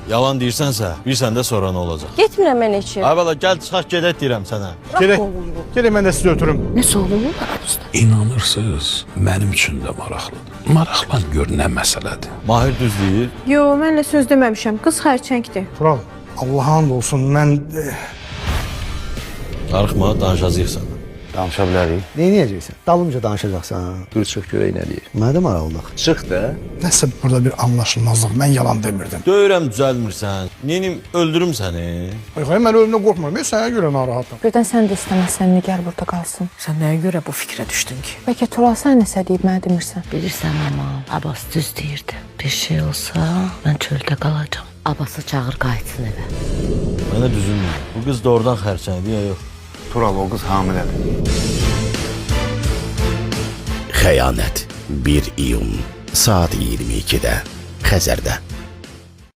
Yalan deyirsənsə, bilsən də sonra nə olacaq? Getmirəm mən heç yerə. Ay bala, gəl çıxaq gedək deyirəm sənə. Gerek mən də sizi ötürüm. Nəsə olur aramızda? İnanırsınız, mənim üçün də maraqlıdır. Maraqlan gör nə məsələdir. Mahir düz deyir. Yo, mənlə söz deməmişəm. Qız xərçəngdir. Tural, Allah'ın olsun mən... Darıxma, danışacaq sənə. Danışa bilərik. Neyniyəcəksən? Dalımca danışacaqsan. Dur çıx görək nə deyir. Mənə də maraqlıq. Çıx da. Nəsə burada bir anlaşılmazlıq. Mən yalan demirdim. Döyürəm, düzəlmirsən. Neynim, öldürüm səni. Ay, mən ölümdən qorxmuram. Ben sənə görə narahatım. Birdən sən də istəməzsən, Nigar burada qalsın. Sən nəyə görə bu fikrə düşdün ki? Bəlkə Tural sən nəsə deyib mənə demirsən. Bilirsən ama Abbas düz deyirdi. Bir şey olsa mən çöldə qalacağam. Abbası çağır qayıtsın evə. Mənə düzülmür. Bu qız doğrudan xərçəngdir ya yox. Tural o qız hamilədir. Xəyanət 1 iyun saat 22-də Xəzərdə.